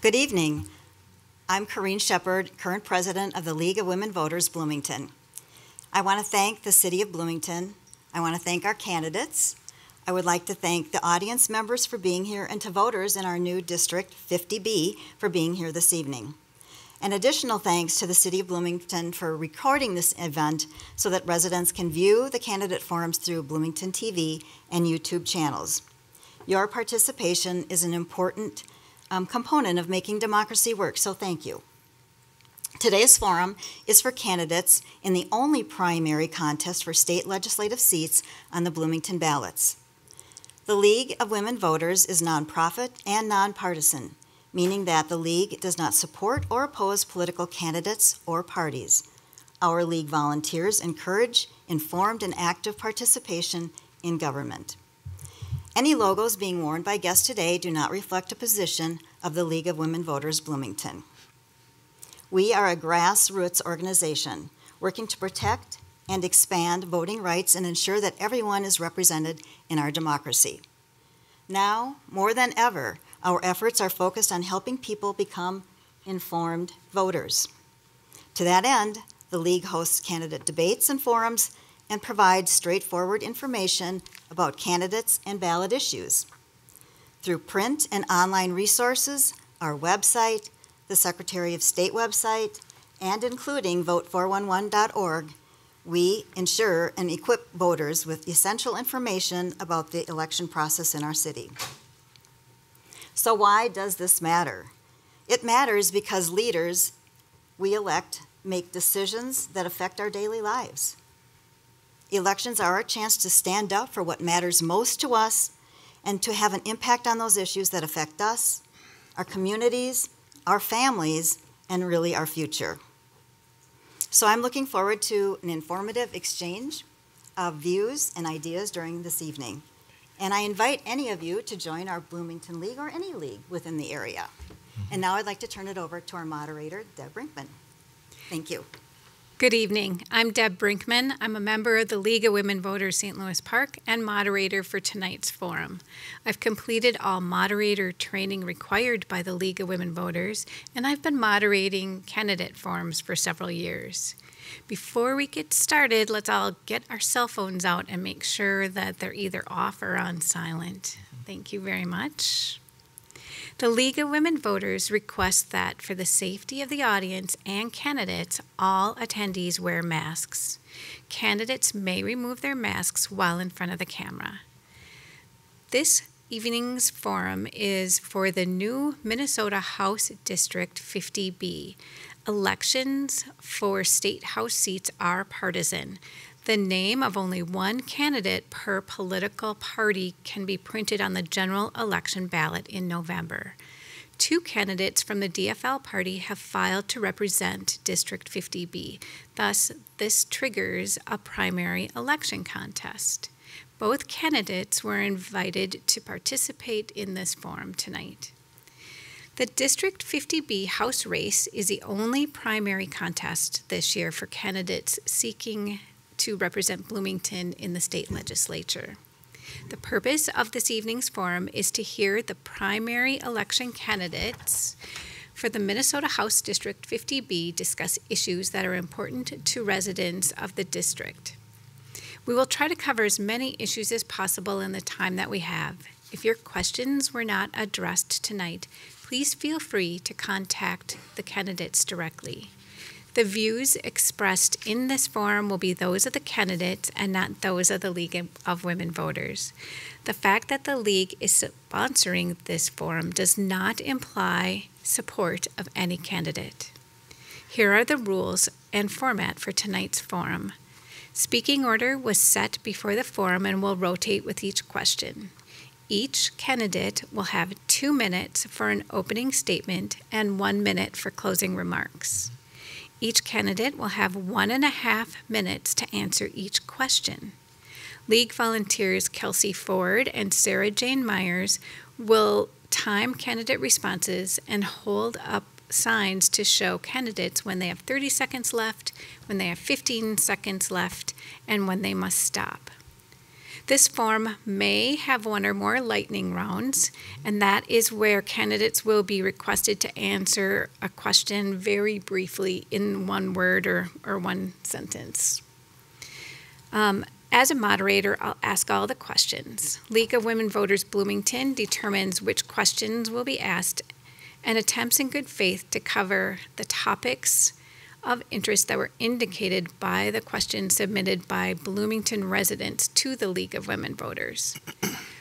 Good evening. I'm Corrine Shepard, current president of the League of Women Voters, Bloomington. I want to thank the City of Bloomington. I want to thank our candidates. I would like to thank the audience members for being here and to voters in our new District 50B for being here this evening. An additional thanks to the City of Bloomington for recording this event so that residents can view the candidate forums through Bloomington TV and YouTube channels. Your participation is an important component of making democracy work, so thank you. Today's forum is for candidates in the only primary contest for state legislative seats on the Bloomington ballots. The League of Women Voters is nonprofit and nonpartisan, meaning that the League does not support or oppose political candidates or parties. Our League volunteers encourage informed and active participation in government. Any logos being worn by guests today do not reflect a position of the League of Women Voters Bloomington. We are a grassroots organization working to protect and expand voting rights and ensure that everyone is represented in our democracy. Now, more than ever, our efforts are focused on helping people become informed voters. To that end, the League hosts candidate debates and forums and provides straightforward information about candidates and ballot issues. Through print and online resources, our website, the Secretary of State website, and including vote411.org, we ensure and equip voters with essential information about the election process in our city. So why does this matter? It matters because leaders we elect make decisions that affect our daily lives. Elections are our chance to stand up for what matters most to us and to have an impact on those issues that affect us, our communities, our families, and really our future. So I'm looking forward to an informative exchange of views and ideas during this evening. And I invite any of you to join our Bloomington League or any league within the area. And now I'd like to turn it over to our moderator, Deb Brinkman. Thank you. Good evening. I'm Deb Brinkman. I'm a member of the League of Women Voters St. Louis Park and moderator for tonight's forum. I've completed all moderator training required by the League of Women Voters, and I've been moderating candidate forums for several years. Before we get started, let's all get our cell phones out and make sure that they're either off or on silent. Thank you very much. The League of Women Voters requests that for the safety of the audience and candidates, all attendees wear masks. Candidates may remove their masks while in front of the camera. This evening's forum is for the new Minnesota House District 50B. Elections for state house seats are partisan. The name of only one candidate per political party can be printed on the general election ballot in November. 2 candidates from the DFL party have filed to represent District 50B. Thus, this triggers a primary election contest. Both candidates were invited to participate in this forum tonight. The District 50B House race is the only primary contest this year for candidates seeking to represent Bloomington in the state legislature. The purpose of this evening's forum is to hear the primary election candidates for the Minnesota House District 50B discuss issues that are important to residents of the district. We will try to cover as many issues as possible in the time that we have. If your questions were not addressed tonight, please feel free to contact the candidates directly. The views expressed in this forum will be those of the candidates and not those of the League of Women Voters. The fact that the League is sponsoring this forum does not imply support of any candidate. Here are the rules and format for tonight's forum. Speaking order was set before the forum and will rotate with each question. Each candidate will have 2 minutes for an opening statement and 1 minute for closing remarks. Each candidate will have 1.5 minutes to answer each question. League volunteers Kelsey Ford and Sarah Jane Myers will time candidate responses and hold up signs to show candidates when they have 30 seconds left, when they have 15 seconds left, and when they must stop. This forum may have one or more lightning rounds, and that is where candidates will be requested to answer a question very briefly in one word or one sentence. As a moderator, I'll ask all the questions. League of Women Voters Bloomington determines which questions will be asked and attempts in good faith to cover the topics of interest that were indicated by the questions submitted by Bloomington residents to the League of Women Voters.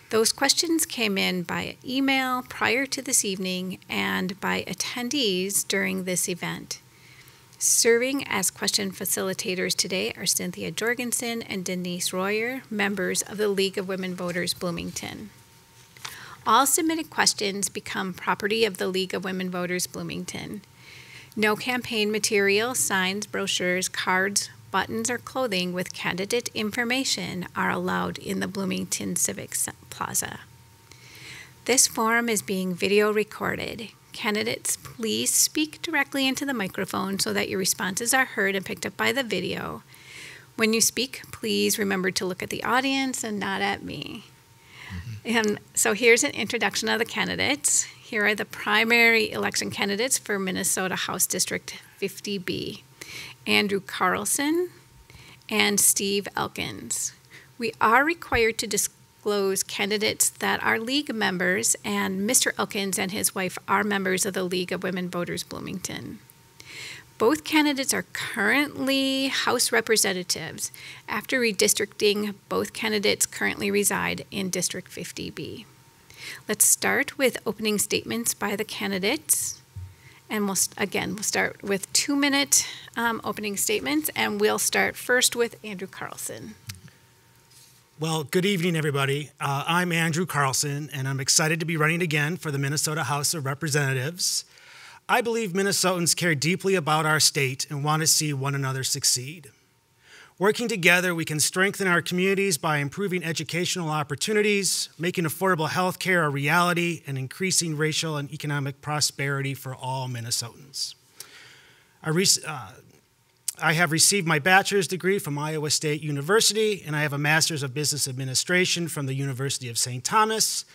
Those questions came in by email prior to this evening and by attendees during this event. Serving as question facilitators today are Cynthia Jorgensen and Denise Royer, members of the League of Women Voters Bloomington. All submitted questions become property of the League of Women Voters Bloomington. No campaign material, signs, brochures, cards, buttons, or clothing with candidate information are allowed in the Bloomington Civic Plaza. This forum is being video recorded. Candidates, please speak directly into the microphone so that your responses are heard and picked up by the video. When you speak, please remember to look at the audience and not at me. And so here's an introduction of the candidates. Here are the primary election candidates for Minnesota House District 50B. Andrew Carlson and Steve Elkins. We are required to disclose candidates that are League members, and Mr. Elkins and his wife are members of the League of Women Voters Bloomington. Both candidates are currently House representatives. After redistricting, both candidates currently reside in District 50B. Let's start with opening statements by the candidates. And we'll start with 2-minute opening statements, and we'll start first with Andrew Carlson. Well, good evening, everybody. I'm Andrew Carlson, and I'm excited to be running again for the Minnesota House of Representatives. I believe Minnesotans care deeply about our state and want to see one another succeed. Working together, we can strengthen our communities by improving educational opportunities, making affordable health care a reality, and increasing racial and economic prosperity for all Minnesotans. I have received my bachelor's degree from Iowa State University, and I have a master's of business administration from the University of St. Thomas.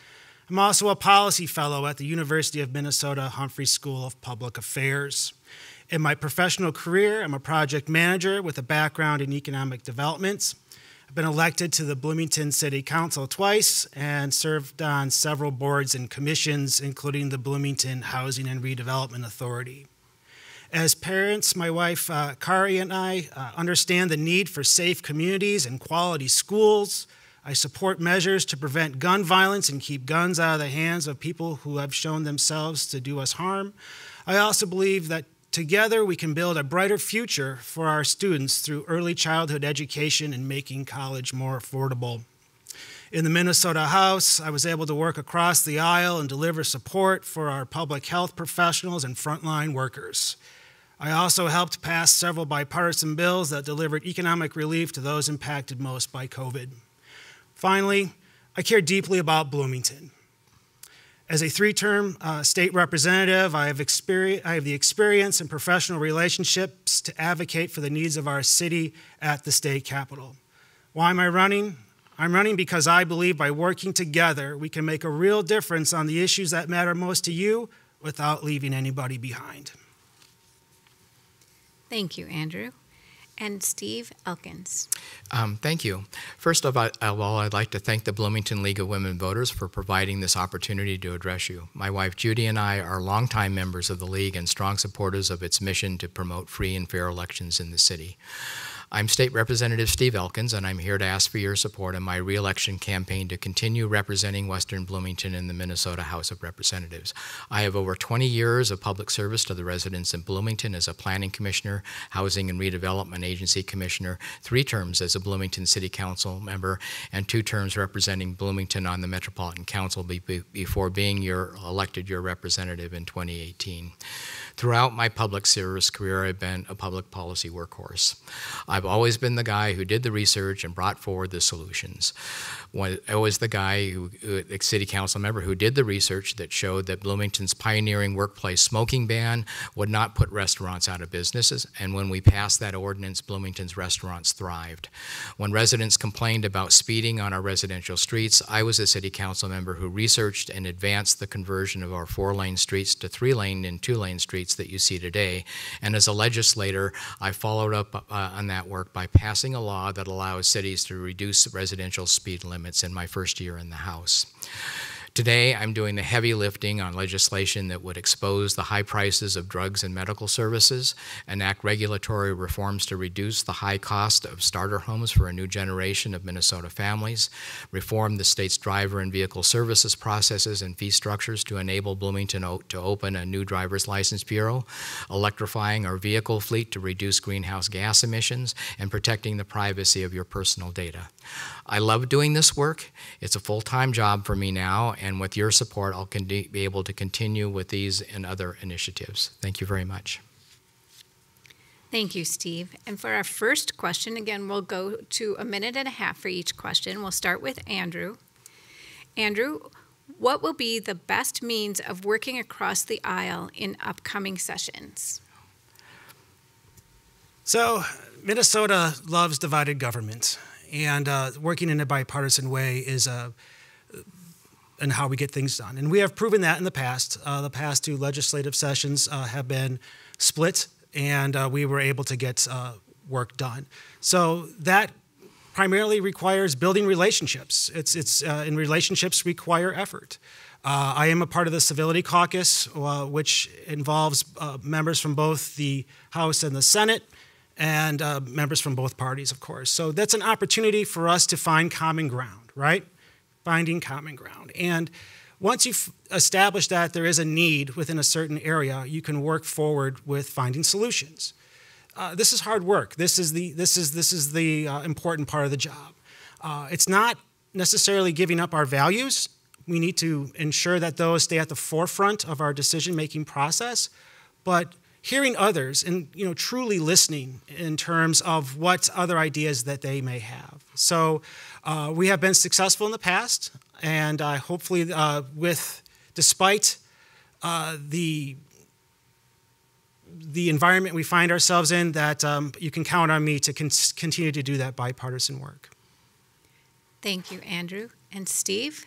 I'm also a policy fellow at the University of Minnesota Humphrey School of Public Affairs. In my professional career, I'm a project manager with a background in economic development. I've been elected to the Bloomington City Council twice and served on several boards and commissions, including the Bloomington Housing and Redevelopment Authority. As parents, my wife, Kari, and I understand the need for safe communities and quality schools. I support measures to prevent gun violence and keep guns out of the hands of people who have shown themselves to do us harm. I also believe that together we can build a brighter future for our students through early childhood education and making college more affordable. In the Minnesota House, I was able to work across the aisle and deliver support for our public health professionals and frontline workers. I also helped pass several bipartisan bills that delivered economic relief to those impacted most by COVID. Finally, I care deeply about Bloomington. As a 3-term state representative, I have the experience and professional relationships to advocate for the needs of our city at the state capitol. Why am I running? I'm running because I believe by working together, we can make a real difference on the issues that matter most to you without leaving anybody behind. Thank you, Andrew. And Steve Elkins. Thank you. First of all, I'd like to thank the Bloomington League of Women Voters for providing this opportunity to address you. My wife Judy and I are longtime members of the League and strong supporters of its mission to promote free and fair elections in the city. I'm State Representative Steve Elkins, and I'm here to ask for your support in my re-election campaign to continue representing Western Bloomington in the Minnesota House of Representatives. I have over 20 years of public service to the residents in Bloomington as a Planning Commissioner, Housing and Redevelopment Agency Commissioner, 3 terms as a Bloomington City Council member, and 2 terms representing Bloomington on the Metropolitan Council before being elected your representative in 2018. Throughout my public service career, I've been a public policy workhorse. I've always been the guy who did the research and brought forward the solutions. I was the guy, the city council member, who did the research that showed that Bloomington's pioneering workplace smoking ban would not put restaurants out of businesses, and when we passed that ordinance, Bloomington's restaurants thrived. When residents complained about speeding on our residential streets, I was a city council member who researched and advanced the conversion of our 4-lane streets to 3-lane and 2-lane streets that you see today, and as a legislator, I followed up on that work by passing a law that allows cities to reduce residential speed limits in my first year in the House. Today, I'm doing the heavy lifting on legislation that would expose the high prices of drugs and medical services, enact regulatory reforms to reduce the high cost of starter homes for a new generation of Minnesota families, reform the state's driver and vehicle services processes and fee structures to enable Bloomington to open a new driver's license bureau, electrifying our vehicle fleet to reduce greenhouse gas emissions, and protecting the privacy of your personal data. I love doing this work. It's a full-time job for me now, and with your support, I'll be able to continue with these and other initiatives. Thank you very much. Thank you, Steve. And for our first question, again, we'll go to 1.5 minutes for each question. We'll start with Andrew. Andrew, what will be the best means of working across the aisle in upcoming sessions? So, Minnesota loves divided government, and working in a bipartisan way is and how we get things done. And we have proven that in the past. The past 2 legislative sessions have been split, and we were able to get work done. So that primarily requires building relationships. And relationships require effort. I am a part of the Civility Caucus, which involves members from both the House and the Senate, and members from both parties, of course. So that's an opportunity for us to find common ground, right? Finding common ground. And once you've established that there is a need within a certain area, you can work forward with finding solutions. This is hard work. This is the important part of the job. It's not necessarily giving up our values. We need to ensure that those stay at the forefront of our decision-making process, but hearing others and truly listening in terms of what other ideas that they may have. So we have been successful in the past, and hopefully despite the environment we find ourselves in, that you can count on me to continue to do that bipartisan work. Thank you, Andrew. And Steve?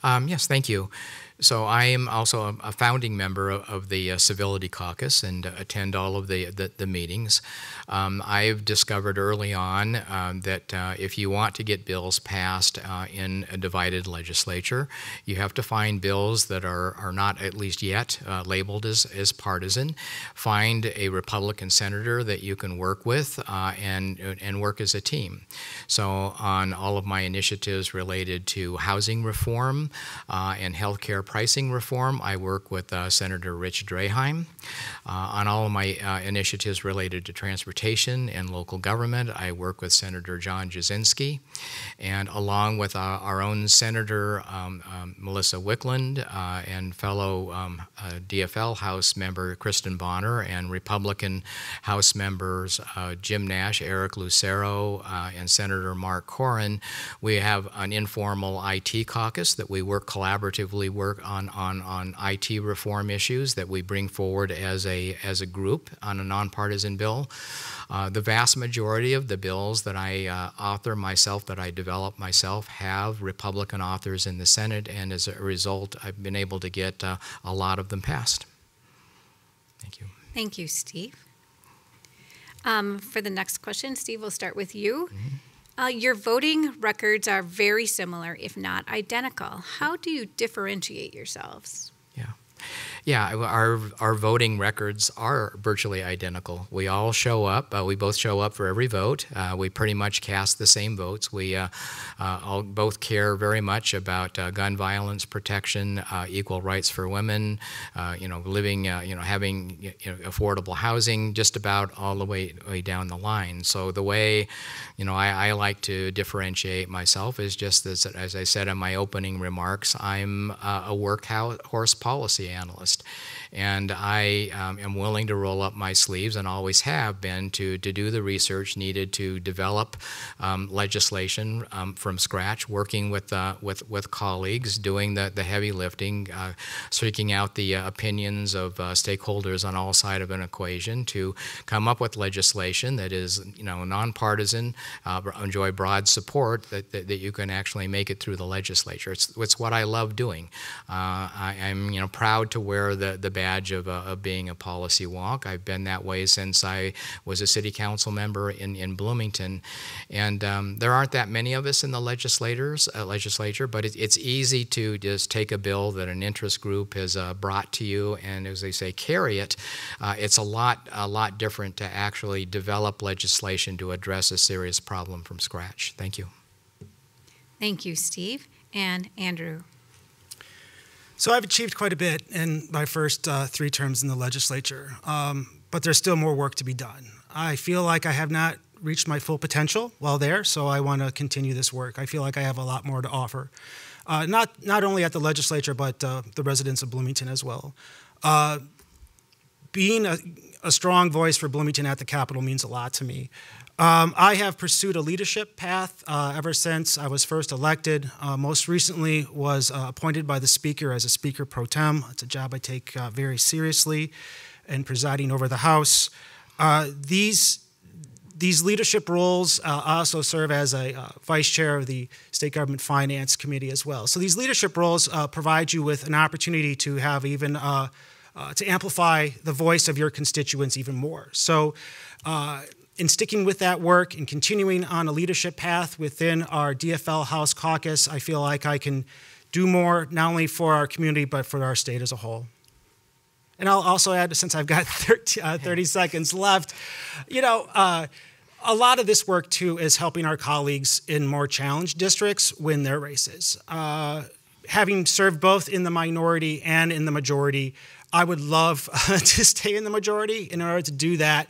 Yes, thank you. So I am also a founding member of the Civility Caucus and attend all of the meetings. I've discovered early on that if you want to get bills passed in a divided legislature, you have to find bills that are not, at least yet, labeled as partisan. Find a Republican senator that you can work with and work as a team. So on all of my initiatives related to housing reform and health care pricing reform, I work with Senator Rich Draheim. On all of my initiatives related to transportation and local government, I work with Senator John Jasinski. And along with our own Senator Melissa Wickland and fellow DFL House member Kristen Bonner and Republican House members Jim Nash, Eric Lucero, and Senator Mark Corrin, we have an informal IT caucus that we collaboratively work on IT reform issues that we bring forward as a group on a nonpartisan bill. The vast majority of the bills that I author myself, that I develop myself, have Republican authors in the Senate, and as a result, I've been able to get a lot of them passed. Thank you. Thank you, Steve. For the next question, Steve, we'll start with you. Mm-hmm. Your voting records are very similar, if not identical. How do you differentiate yourselves? Yeah, our voting records are virtually identical. We all show up. We both show up for every vote. We pretty much cast the same votes. We all both care very much about gun violence protection, equal rights for women, living, having affordable housing, just about all the way down the line. So the way, I like to differentiate myself is just as I said in my opening remarks, I'm a workhorse policy analyst. exist. And I am willing to roll up my sleeves, and always have been, to do the research needed to develop legislation from scratch, working with colleagues, doing the heavy lifting, seeking out the opinions of stakeholders on all sides of an equation to come up with legislation that is, nonpartisan, enjoy broad support, that you can actually make it through the legislature. It's what I love doing. I'm proud to wear the badge of being a policy wonk. I've been that way since I was a city council member in Bloomington, and there aren't that many of us in the legislature, but it's easy to just take a bill that an interest group has brought to you, and as they say, carry it. It's a lot different to actually develop legislation to address a serious problem from scratch. Thank you. Thank you, Steve. And Andrew. So I've achieved quite a bit in my first 3 terms in the legislature, but there's still more work to be done. I feel like I have not reached my full potential while there, so I want to continue this work. I feel like I have a lot more to offer, not only at the legislature, but the residents of Bloomington as well. Being a strong voice for Bloomington at the Capitol means a lot to me. I have pursued a leadership path ever since I was first elected. Most recently was appointed by the Speaker as a Speaker pro tem. It's a job I take very seriously, and presiding over the House. These leadership roles also serve as a vice chair of the State Government Finance Committee as well. So these leadership roles provide you with an opportunity to have even to amplify the voice of your constituents even more. So in sticking with that work and continuing on a leadership path within our DFL House Caucus, I feel like I can do more, not only for our community, but for our state as a whole. And I'll also add, since I've got 30 seconds left, a lot of this work, too, is helping our colleagues in more challenged districts win their races. Having served both in the minority and in the majority, I would love to stay in the majority. In order to do that,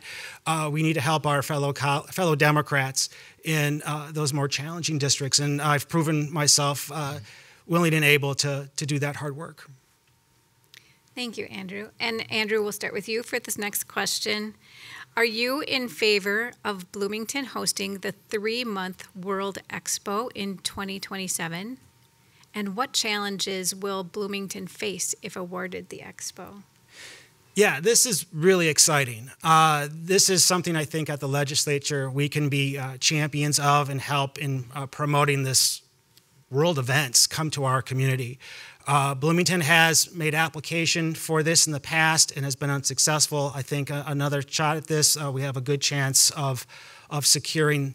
we need to help our fellow Democrats in those more challenging districts, and I've proven myself willing and able to do that hard work. Thank you, Andrew. And Andrew, we'll start with you for this next question. Are you in favor of Bloomington hosting the 3-month World Expo in 2027? And what challenges will Bloomington face if awarded the Expo? Yeah, this is really exciting. This is something I think at the legislature we can be champions of and help in promoting this world events come to our community. Bloomington has made application for this in the past and has been unsuccessful. I think another shot at this, we have a good chance of securing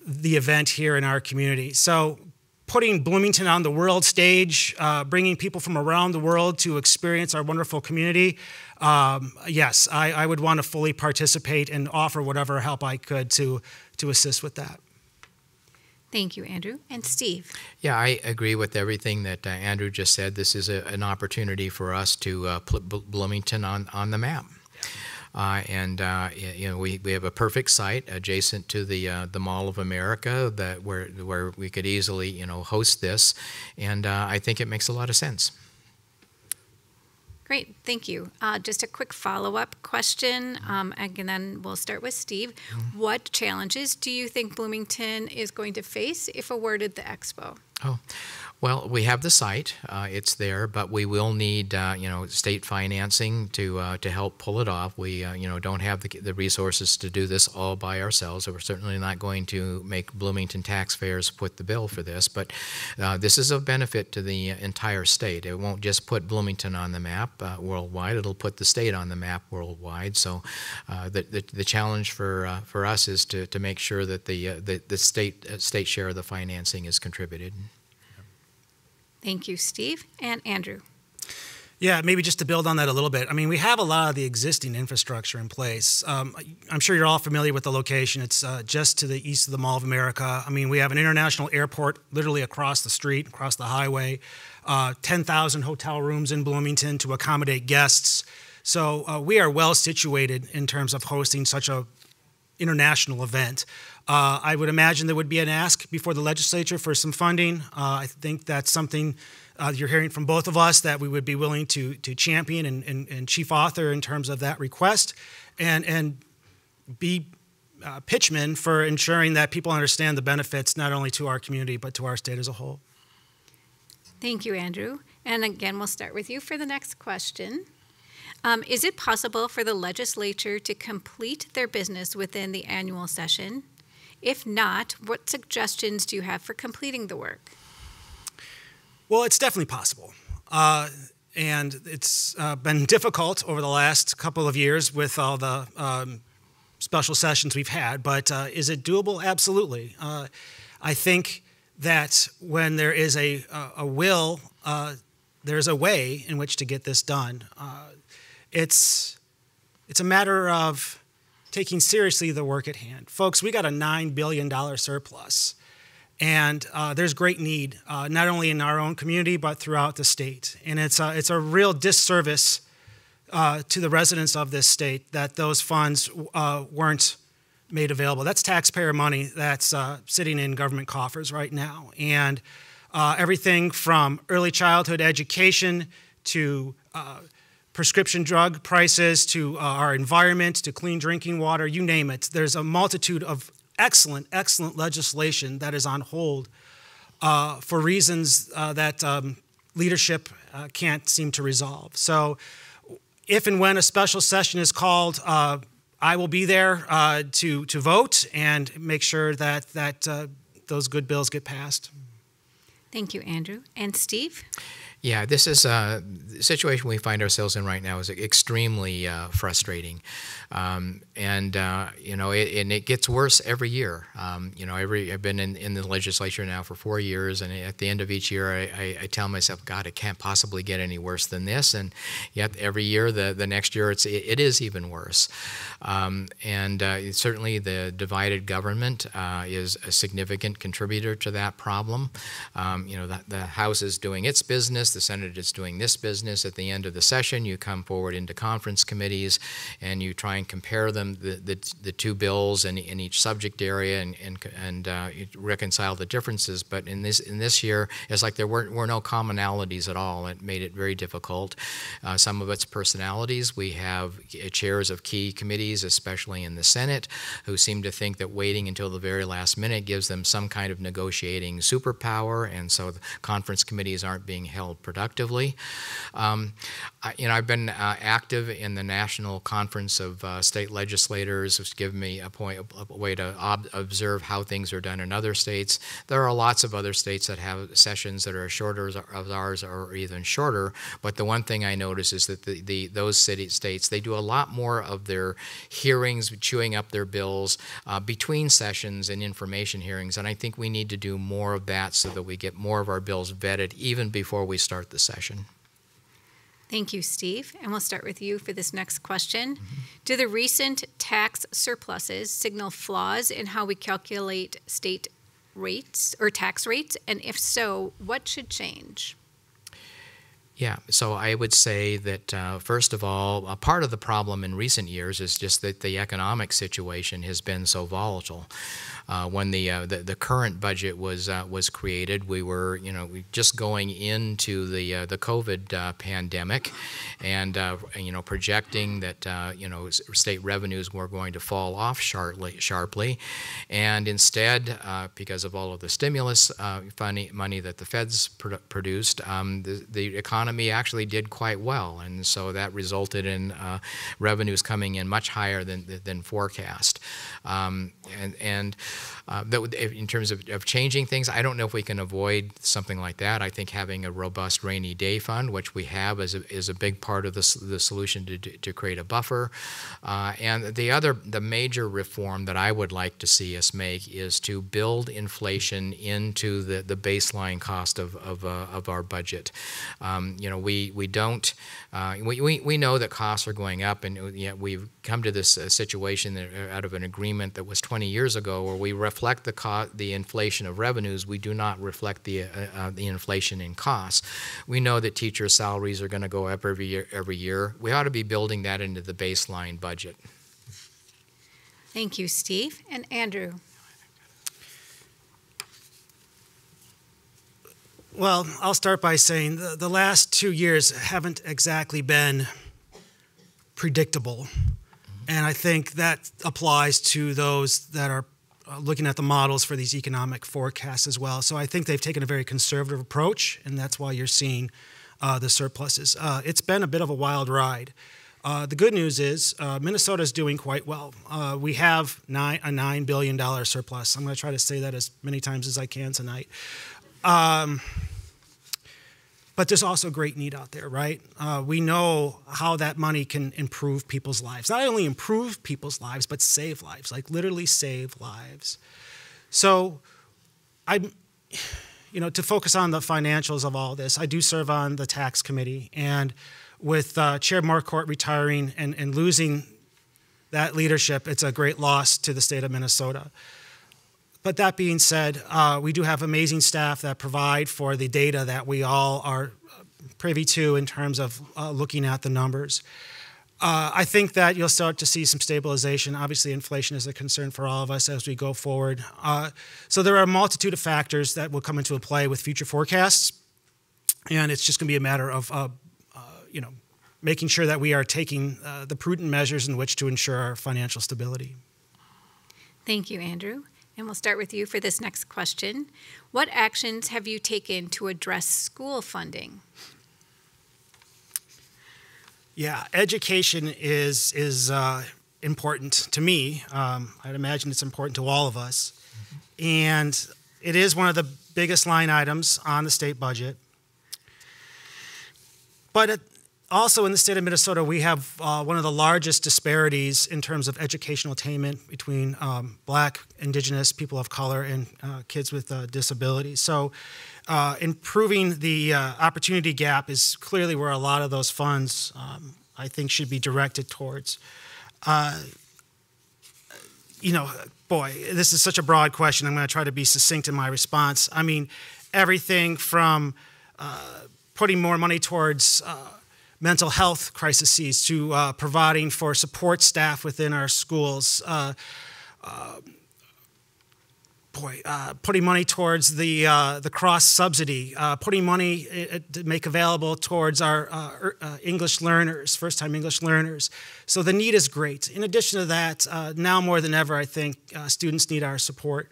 the event here in our community. So putting Bloomington on the world stage, bringing people from around the world to experience our wonderful community, yes, I would want to fully participate and offer whatever help I could to assist with that. Thank you, Andrew. And Steve? Yeah, I agree with everything that Andrew just said. This is an opportunity for us to put Bloomington on the map. We have a perfect site adjacent to the Mall of America where we could easily host this, and I think it makes a lot of sense. Great, thank you. Just a quick follow-up question, and then we'll start with Steve. What challenges do you think Bloomington is going to face if awarded the Expo? Oh, well, we have the site; it's there, but we will need state financing to help pull it off. We don't have the resources to do this all by ourselves, so we're certainly not going to make Bloomington taxpayers foot the bill for this. But this is of benefit to the entire state. It won't just put Bloomington on the map worldwide; it'll put the state on the map worldwide. So the challenge for us is to make sure that the state share of the financing is contributed. Thank you, Steve. And Andrew? Yeah, maybe just to build on that a little bit. I mean, we have a lot of the existing infrastructure in place. I'm sure you're all familiar with the location. It's just to the east of the Mall of America. I mean, we have an international airport literally across the street, across the highway, 10,000 hotel rooms in Bloomington to accommodate guests. So we are well situated in terms of hosting such a international event. I would imagine there would be an ask before the legislature for some funding. I think that's something you're hearing from both of us that we would be willing to champion and chief author in terms of that request, and be pitchmen for ensuring that people understand the benefits not only to our community but to our state as a whole. Thank you, Andrew. And again, we'll start with you for the next question. Is it possible for the legislature to complete their business within the annual session? If not, what suggestions do you have for completing the work? Well, it's definitely possible. And it's been difficult over the last couple of years with all the special sessions we've had, but is it doable? Absolutely. I think that when there is a will, there's a way in which to get this done. It's a matter of taking seriously the work at hand. Folks, we got a $9 billion surplus, and there's great need, not only in our own community, but throughout the state. And it's a real disservice to the residents of this state that those funds weren't made available. That's taxpayer money that's sitting in government coffers right now. And everything from early childhood education to prescription drug prices to our environment to clean drinking water, you name it. There's a multitude of excellent legislation that is on hold for reasons that leadership can't seem to resolve. So if and when a special session is called, I will be there to vote and make sure that those good bills get passed. Thank you, Andrew. And Steve? Yeah, this is the situation we find ourselves in right now is extremely frustrating, and it gets worse every year. I've been in the legislature now for 4 years, and at the end of each year, I tell myself, God, it can't possibly get any worse than this. And yet, every year, the next year, it is even worse. Certainly, the divided government is a significant contributor to that problem. The House is doing its business. The Senate is doing this business. At the end of the session, you come forward into conference committees and you try and compare them, the two bills in each subject area, and reconcile the differences. But in this year, it's like there were no commonalities at all. It made it very difficult. Some of it's personalities. We have chairs of key committees, especially in the Senate, who seem to think that waiting until the very last minute gives them some kind of negotiating superpower, and so the conference committees aren't being held productively. I've been active in the National Conference of State Legislators, which gives me a way to observe how things are done in other states. There are lots of other states that have sessions that are as short as ours or even shorter, but the one thing I notice is that those states, they do a lot more of their hearings, chewing up their bills between sessions and information hearings, and I think we need to do more of that so that we get more of our bills vetted even before we start the session. Thank you, Steve. And we'll start with you for this next question. Do the recent tax surpluses signal flaws in how we calculate state rates or tax rates? And if so, what should change? Yeah, so I would say that, first of all, a part of the problem in recent years is just that the economic situation has been so volatile. When the current budget was created, we were just going into the COVID pandemic, and projecting that state revenues were going to fall off sharply, and instead, because of all of the stimulus money that the feds produced, the economy actually did quite well, and so that resulted in revenues coming in much higher than forecast. In terms of changing things, I don't know if we can avoid something like that. I think having a robust rainy day fund, which we have, is a big part of the solution to create a buffer. And the major reform that I would like to see us make is to build inflation into the baseline cost of our budget. We don't. We know that costs are going up, and yet we've come to this situation out of an agreement that was 20 years ago, where we reflect the inflation of revenues. We do not reflect the inflation in costs. We know that teachers' salaries are going to go up every year. We ought to be building that into the baseline budget. Thank you, Steve. And Andrew. Well, I'll start by saying the last 2 years haven't exactly been predictable. And I think that applies to those that are looking at the models for these economic forecasts as well. So I think they've taken a very conservative approach, and that's why you're seeing the surpluses. It's been a bit of a wild ride. The good news is Minnesota is doing quite well. We have a $9 billion surplus. I'm going to try to say that as many times as I can tonight. But there's also great need out there, right? We know how that money can improve people's lives. Not only improve people's lives, but save lives, like literally save lives. So to focus on the financials of all this, I do serve on the tax committee, and with Chair Marquardt retiring and losing that leadership, it's a great loss to the state of Minnesota. But that being said, we do have amazing staff that provide for the data that we all are privy to in terms of looking at the numbers. I think that you'll start to see some stabilization. Obviously, inflation is a concern for all of us as we go forward. So there are a multitude of factors that will come into play with future forecasts, and it's just going to be a matter of making sure that we are taking the prudent measures in which to ensure our financial stability. Thank you, Andrew. And we'll start with you for this next question. What actions have you taken to address school funding? Yeah, education is important to me. I'd imagine it's important to all of us. And it is one of the biggest line items on the state budget. But also in the state of Minnesota, we have one of the largest disparities in terms of educational attainment between Black, Indigenous, people of color, and kids with disabilities. So improving the opportunity gap is clearly where a lot of those funds, I think, should be directed towards. Boy, this is such a broad question. I'm going to try to be succinct in my response. I mean, everything from putting more money towards mental health crises to providing for support staff within our schools, putting money towards the cross subsidy, putting money to make available towards our English learners, first-time English learners. So the need is great. In addition to that, now more than ever, I think students need our support.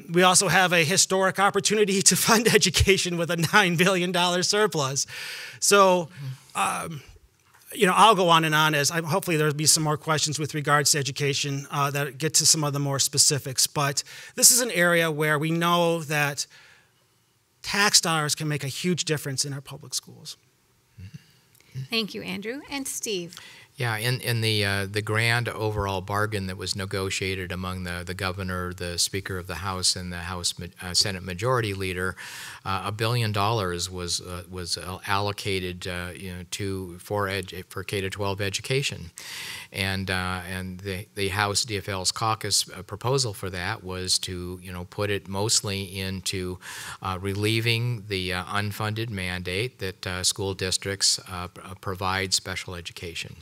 We also have a historic opportunity to fund education with a $9 billion surplus. So, I'll go on and on as hopefully there'll be some more questions with regards to education that get to some of the more specifics. But this is an area where we know that tax dollars can make a huge difference in our public schools. Thank you, Andrew. And Steve. Yeah, in the grand overall bargain that was negotiated among the governor, the Speaker of the House, and the House Senate Majority Leader, $1 billion was allocated for K-12 education, and the House DFL's caucus proposal for that was to put it mostly into relieving the unfunded mandate that school districts provide special education.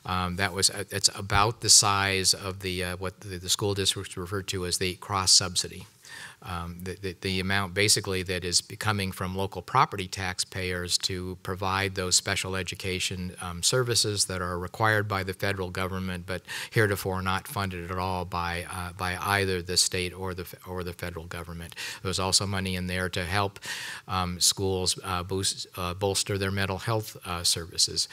It's about the size of what the school districts refer to as the cross subsidy. The amount basically that is coming from local property taxpayers to provide those special education services that are required by the federal government, but heretofore not funded at all by either the state or the federal government. There's also money in there to help schools bolster their mental health services.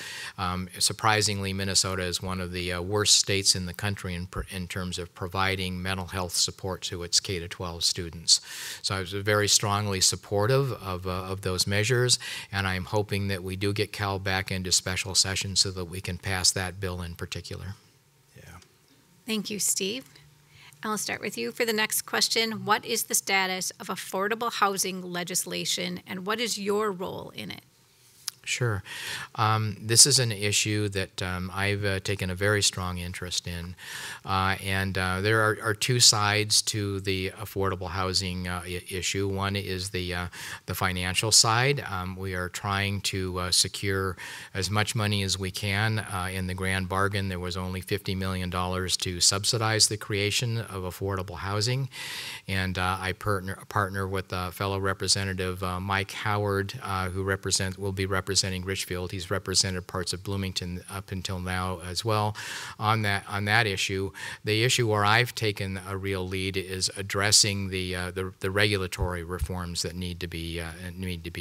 Surprisingly, Minnesota is one of the worst states in the country in terms of providing mental health support to its K-12 students. So I was very strongly supportive of those measures, and I'm hoping that we do get Cal back into special session so that we can pass that bill in particular. Yeah. Thank you, Steve. I'll start with you for the next question. What is the status of affordable housing legislation, and what is your role in it? Sure. This is an issue that I've taken a very strong interest in. And there are two sides to the affordable housing issue. One is the financial side. We are trying to secure as much money as we can. In the grand bargain, there was only $50 million to subsidize the creation of affordable housing. And I partner with fellow Representative Mike Howard, who will be representing Richfield. He's represented parts of Bloomington up until now as well on that issue. The issue where I've taken a real lead is addressing the regulatory reforms that need to be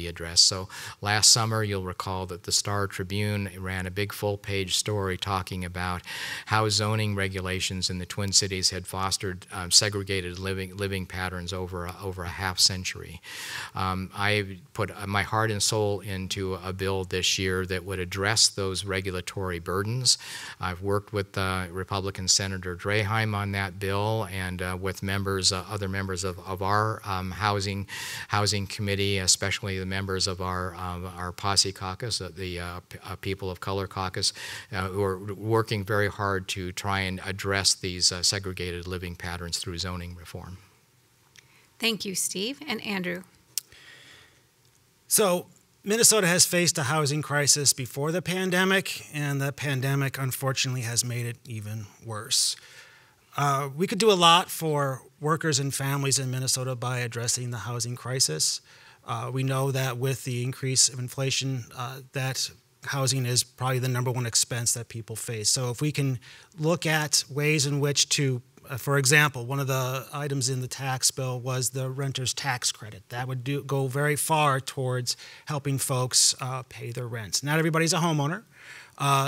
addressed. So last summer, you'll recall that the Star Tribune ran a big full-page story talking about how zoning regulations in the Twin Cities had fostered segregated living patterns over a half century. I put my heart and soul into a bill this year that would address those regulatory burdens. I've worked with Republican Senator Draheim on that bill, and with other members of our housing committee, especially the members of our Posse Caucus, the People of Color Caucus, who are working very hard to try and address these segregated living patterns through zoning reform. Thank you, Steve. And Andrew. So Minnesota has faced a housing crisis before the pandemic, and the pandemic unfortunately has made it even worse. We could do a lot for workers and families in Minnesota by addressing the housing crisis. We know that with the increase of inflation, that housing is probably the #1 expense that people face. So if we can look at ways in which to for example, one of the items in the tax bill was the renter's tax credit. That would go very far towards helping folks pay their rent. Not everybody's a homeowner.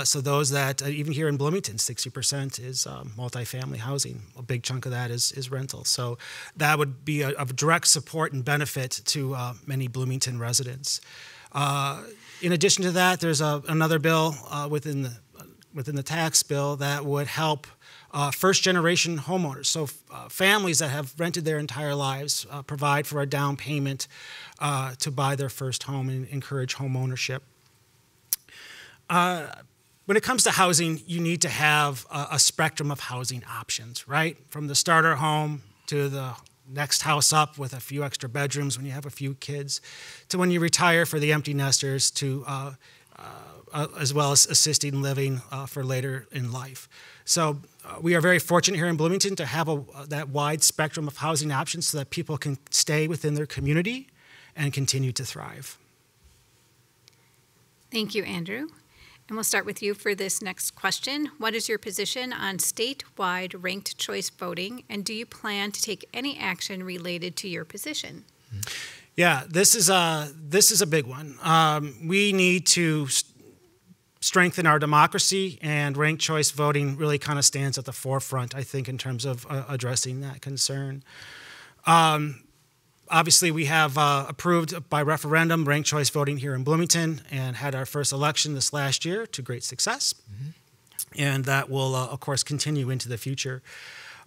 So those that, even here in Bloomington, 60% is multifamily housing. A big chunk of that is rental. So that would be of direct support and benefit to many Bloomington residents. In addition to that, there's another bill within the tax bill that would help first-generation homeowners, so families that have rented their entire lives, provide for a down payment to buy their first home and encourage home ownership. When it comes to housing, you need to have a spectrum of housing options, right? From the starter home to the next house up with a few extra bedrooms when you have a few kids, to when you retire for the empty nesters, to as well as assisted living for later in life. So we are very fortunate here in Bloomington to have that wide spectrum of housing options so that people can stay within their community and continue to thrive. Thank you, Andrew. And we'll start with you for this next question. What is your position on statewide ranked choice voting, and do you plan to take any action related to your position? Yeah, this is a big one. We need to strengthen our democracy, and ranked choice voting really kind of stands at the forefront, I think, in terms of addressing that concern. Obviously, we have approved by referendum ranked choice voting here in Bloomington and had our first election this last year to great success. Mm-hmm. And that will, of course, continue into the future.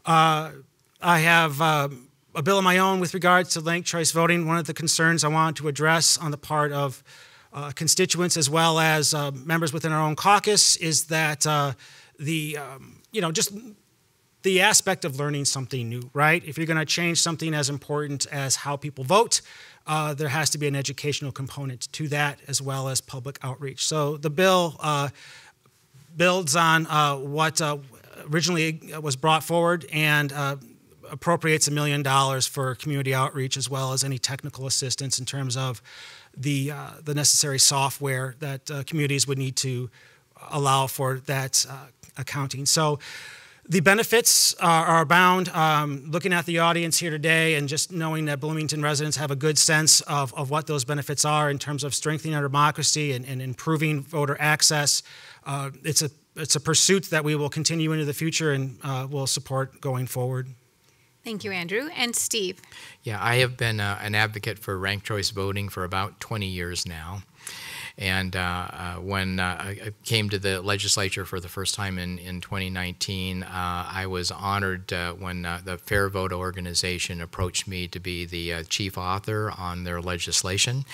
I have a bill of my own with regards to ranked choice voting. One of the concerns I wanted to address on the part of constituents as well as members within our own caucus is that just the aspect of learning something new, right? If you're going to change something as important as how people vote, there has to be an educational component to that as well as public outreach. So the bill builds on what originally was brought forward and appropriates $1 million for community outreach as well as any technical assistance in terms of the necessary software that communities would need to allow for that accounting. So the benefits are abound. Looking at the audience here today and just knowing that Bloomington residents have a good sense of what those benefits are in terms of strengthening our democracy and improving voter access, it's a pursuit that we will continue into the future and will support going forward. Thank you, Andrew. And Steve. Yeah, I have been an advocate for ranked choice voting for about 20 years now. And when I came to the legislature for the first time in 2019, I was honored when the Fair Vote organization approached me to be the chief author on their legislation.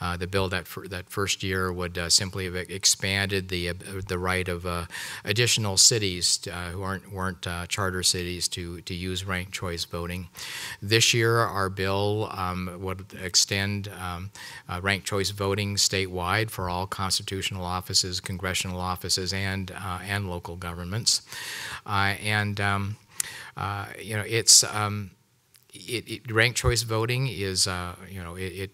The bill that first year would simply have expanded the right of additional cities who weren't charter cities to use ranked choice voting. This year, our bill would extend ranked choice voting statewide for all constitutional offices, congressional offices, and local governments. Ranked choice voting is it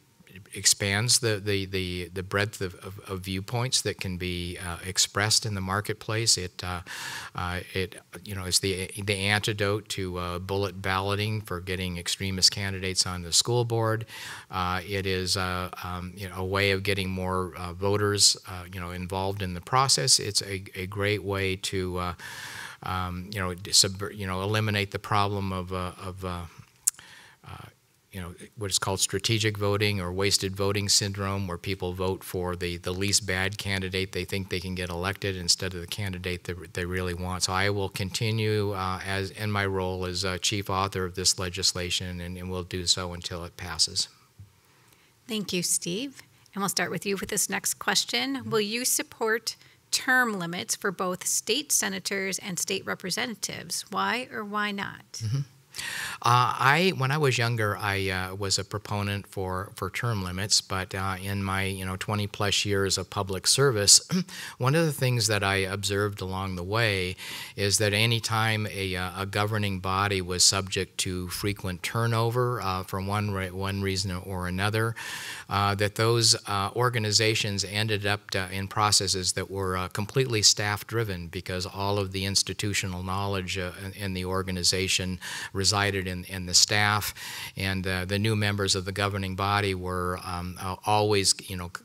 expands the breadth of viewpoints that can be expressed in the marketplace. It is the antidote to bullet balloting for getting extremist candidates on the school board. It is a way of getting more voters involved in the process. It's a great way to eliminate the problem of what is called strategic voting or wasted voting syndrome, where people vote for the least bad candidate they think they can get elected instead of the candidate that they really want. So I will continue in my role as chief author of this legislation, and will do so until it passes. Thank you, Steve. And we'll start with you with this next question. Will you support term limits for both state senators and state representatives? Why or why not? Mm-hmm. When I was younger, I was a proponent for term limits, but in my 20-plus years of public service, one of the things that I observed along the way is that any time a governing body was subject to frequent turnover for one reason or another, that those organizations ended up in processes that were completely staff-driven, because all of the institutional knowledge in the organization resided in the staff, and the new members of the governing body were always,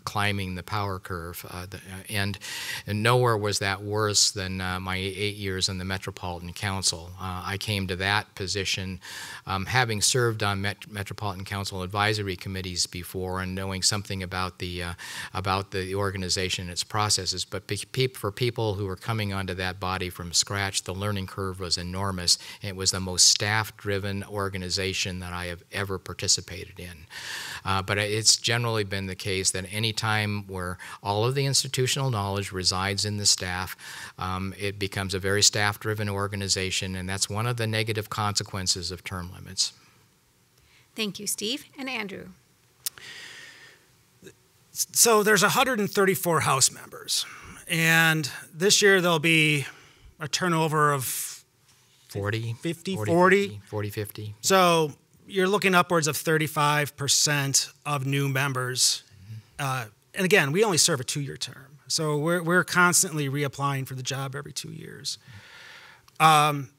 climbing the power curve, and nowhere was that worse than my 8 years in the Metropolitan Council. I came to that position having served on Metropolitan Council advisory committees before and knowing something about the organization and its processes. But for people who were coming onto that body from scratch, the learning curve was enormous. It was the most staff-driven organization that I have ever participated in. But it's generally been the case that any time where all of the institutional knowledge resides in the staff, it becomes a very staff-driven organization, and that's one of the negative consequences of term limits. Thank you, Steve. And Andrew. So there's 134 House members, and this year there'll be a turnover of 40. So you're looking upwards of 35% of new members. And again, we only serve a 2-year term. So we're constantly reapplying for the job every 2 years. And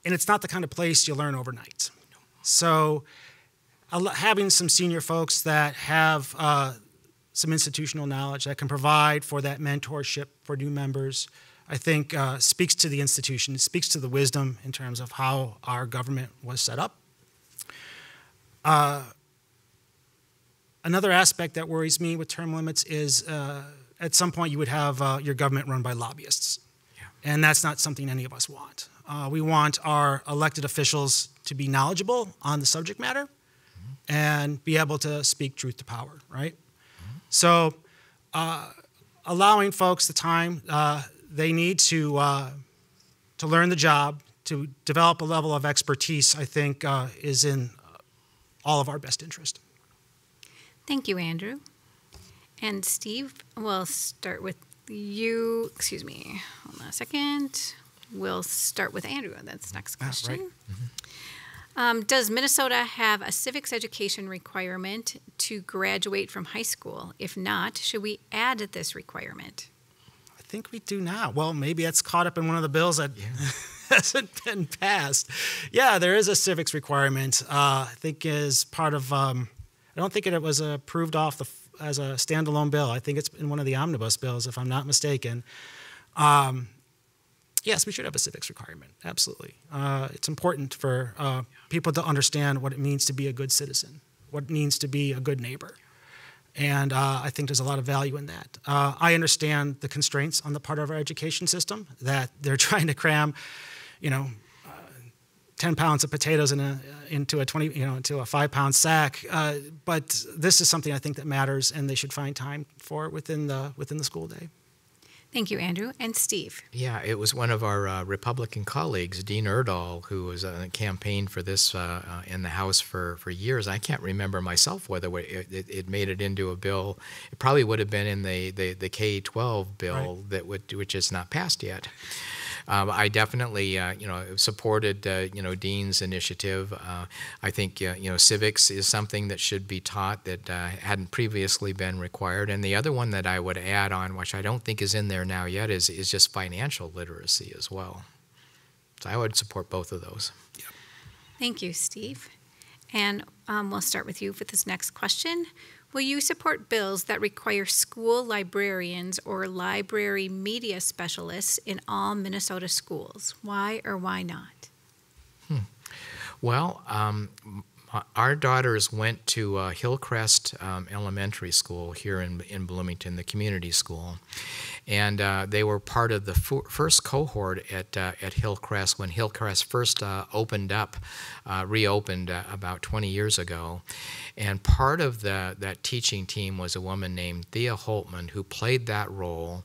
it's not the kind of place you learn overnight. So having some senior folks that have some institutional knowledge that can provide for that mentorship for new members, I think speaks to the institution. It speaks to the wisdom in terms of how our government was set up. Another aspect that worries me with term limits is at some point you would have your government run by lobbyists. Yeah. And that's not something any of us want. We want our elected officials to be knowledgeable on the subject matter and be able to speak truth to power, right? So allowing folks the time they need to learn the job, to develop a level of expertise, I think is in all of our best interest. Thank you, Andrew. And Steve, we'll start with you. Excuse me. Hold on a second. We'll start with Andrew on this next question. Right. Does Minnesota have a civics education requirement to graduate from high school? If not, should we add this requirement? I think we do now. Well, maybe it's caught up in one of the bills that hasn't been passed. Yeah, there is a civics requirement. I think is part of. I don't think it was approved as a standalone bill. I think it's in one of the omnibus bills, if I'm not mistaken. Yes, we should have a civics requirement. Absolutely, it's important for people to understand what it means to be a good citizen, what it means to be a good neighbor, And I think there's a lot of value in that. I understand the constraints on the part of our education system that they're trying to cram, 10 pounds of potatoes into a 5-pound sack. But this is something I think that matters, and they should find time for within the school day. Thank you, Andrew. And Steve. Yeah, it was one of our Republican colleagues, Dean Erdahl, who was on a campaign for this in the House for years. I can't remember myself whether it made it into a bill. It probably would have been in the K-12 bill, right, which is not passed yet. I definitely, supported, Dean's initiative. I think, civics is something that should be taught that hadn't previously been required. And the other one that I would add on, which I don't think is in there now yet, is just financial literacy as well. So I would support both of those. Yep. Thank you, Steve. And we'll start with you for this next question. Will you support bills that require school librarians or library media specialists in all Minnesota schools? Why or why not? Well, our daughters went to Hillcrest Elementary School here in Bloomington, the community school. And they were part of the first cohort at Hillcrest when Hillcrest first reopened about 20 years ago. And part of that teaching team was a woman named Thea Holtman who played that role.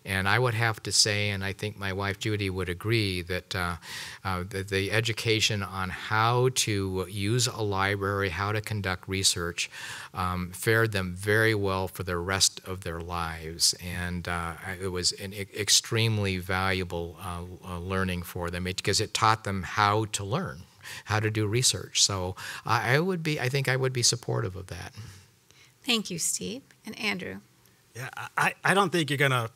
And I would have to say, and I think my wife Judy would agree, that the education on how to use a library, how to conduct research, fared them very well for the rest of their lives. And it was an extremely valuable learning for them because it taught them how to learn, how to do research. So I think I would be supportive of that. Thank you, Steve. And Andrew. Yeah, I don't think you're going to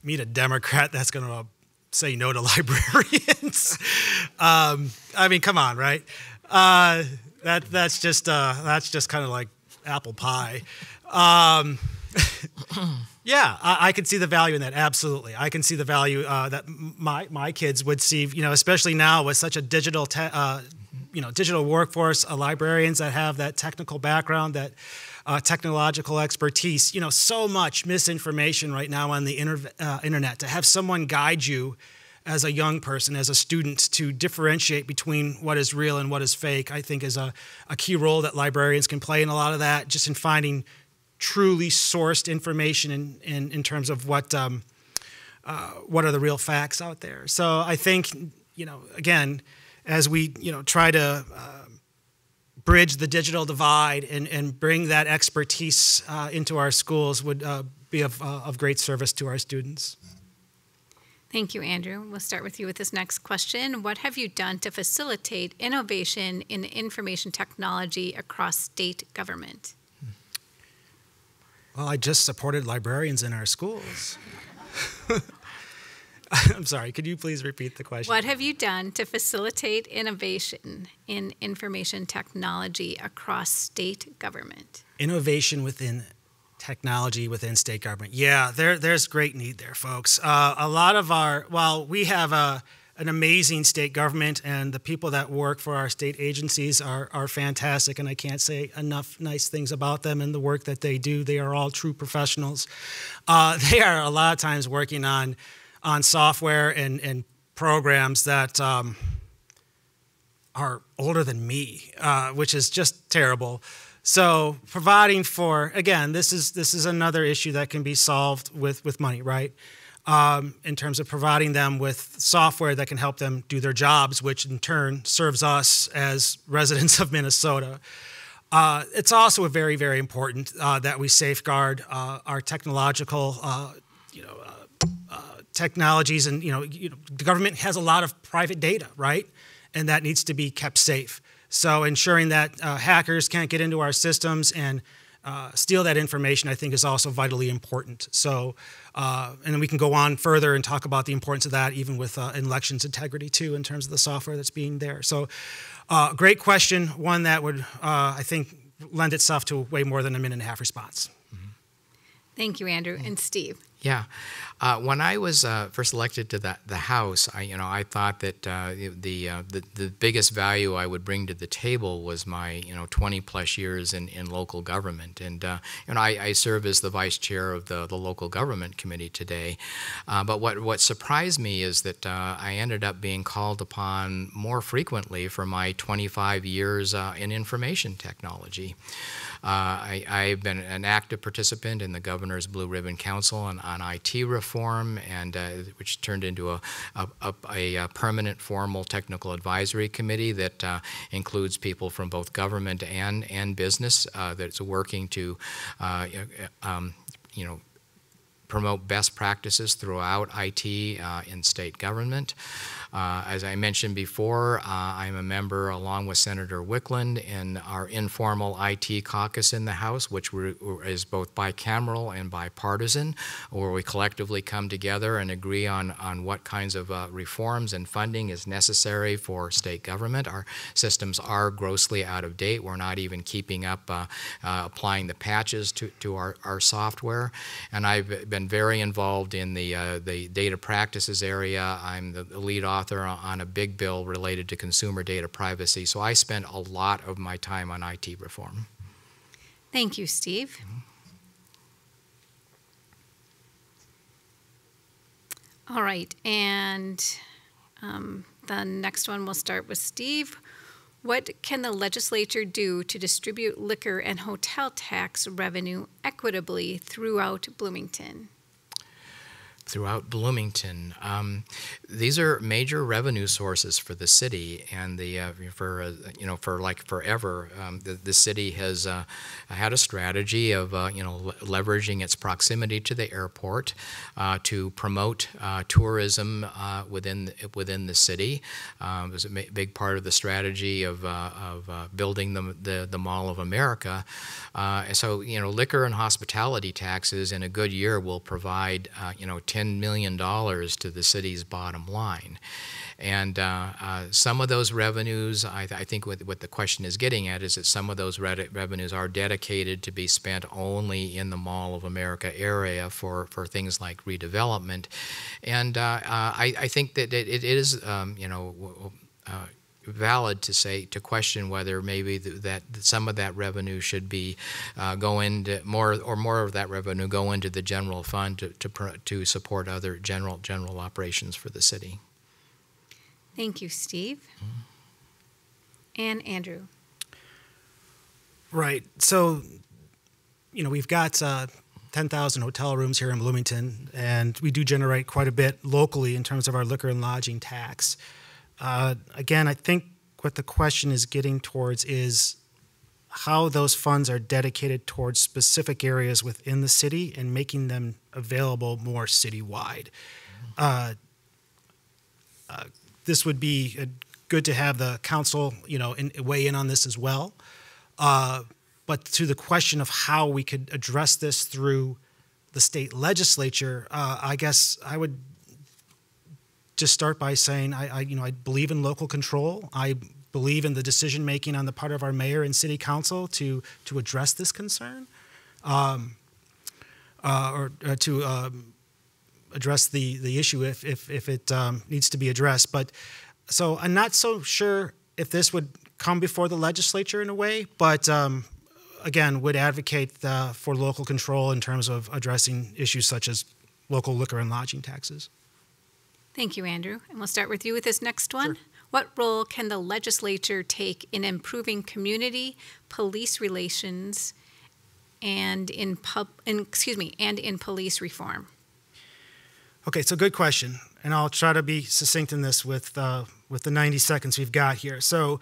meet a Democrat that's going to say no to librarians. I mean, come on, right? That's just kind of like apple pie. Yeah, I can see the value in that. Absolutely, I can see the value that my kids would see. Especially now with such a digital workforce, librarians that have that technical background, that technological expertise. So much misinformation right now on the internet. To have someone guide you as a young person, as a student, to differentiate between what is real and what is fake, I think is a key role that librarians can play in a lot of that, just in finding truly sourced information in terms of what are the real facts out there. So I think, again, as we, try to bridge the digital divide and bring that expertise into our schools would be of great service to our students. Thank you, Andrew. We'll start with you with this next question. What have you done to facilitate innovation in information technology across state government? Well, I just supported librarians in our schools. I'm sorry, could you please repeat the question? What have you done to facilitate innovation in information technology across state government? Innovation within technology within state government. Yeah, there's great need there, folks. A lot of we have an amazing state government, and the people that work for our state agencies are fantastic, and I can't say enough nice things about them and the work that they do. They are all true professionals. They are a lot of times working on software and programs that are older than me, which is just terrible. So providing for, again, this is another issue that can be solved with money, right? In terms of providing them with software that can help them do their jobs, which in turn serves us as residents of Minnesota. It's also very, very important that we safeguard our technological, technologies, and the government has a lot of private data, right? And that needs to be kept safe. So ensuring that hackers can't get into our systems and steal that information, I think, is also vitally important. So, and then we can go on further and talk about the importance of that, even with elections integrity too, in terms of the software that's being there. So, great question, one that would, I think, lend itself to way more than a minute and a half response. Thank you, Andrew. And Steve. Yeah. When I was first elected to the House, I thought that the biggest value I would bring to the table was my 20+ years in local government, and I serve as the vice chair of the local government committee today. But what surprised me is that I ended up being called upon more frequently for my 25 years in information technology. I've been an active participant in the Governor's Blue Ribbon Council on IT reform, and which turned into a permanent formal technical advisory committee that includes people from both government and business that's working to promote best practices throughout IT in state government. As I mentioned before, I'm a member, along with Senator Wickland, in our informal IT caucus in the House, which is both bicameral and bipartisan, where we collectively come together and agree on what kinds of reforms and funding is necessary for state government. Our systems are grossly out of date. We're not even keeping up applying the patches to our software. And I've been very involved in the data practices area. I'm the lead author on a big bill related to consumer data privacy. So I spend a lot of my time on IT reform. Thank you, Steve. All right, and the next one we'll start with Steve. What can the legislature do to distribute liquor and hotel tax revenue equitably throughout Bloomington? Throughout Bloomington, these are major revenue sources for the city, and for like forever, the city has had a strategy of leveraging its proximity to the airport to promote tourism within the city. It was a big part of the strategy of building the Mall of America. So liquor and hospitality taxes in a good year will provide $10 million to the city's bottom line. And some of those revenues, I think what the question is getting at is that some of those revenues are dedicated to be spent only in the Mall of America area for things like redevelopment. And I think that it is, valid to question whether maybe that some of that revenue should be go into more of that revenue go into the general fund to support other general operations for the city. Thank you, Steve. And Andrew. Right. So, we've got 10,000 hotel rooms here in Bloomington, and we do generate quite a bit locally in terms of our liquor and lodging tax. Again, I think what the question is getting towards is how those funds are dedicated towards specific areas within the city and making them available more citywide. This would be good to have the council, weigh in on this as well. But to the question of how we could address this through the state legislature, I guess I would just start by saying I believe in local control. I believe in the decision making on the part of our mayor and city council to address this concern, or to address the issue if it needs to be addressed. But so I'm not so sure if this would come before the legislature in a way, but again, would advocate for local control in terms of addressing issues such as local liquor and lodging taxes. Thank you, Andrew. And we'll start with you with this next one. Sure. What role can the legislature take in improving community police relations and in police reform? Okay, so good question, and I'll try to be succinct in this with the 90 seconds we've got here. So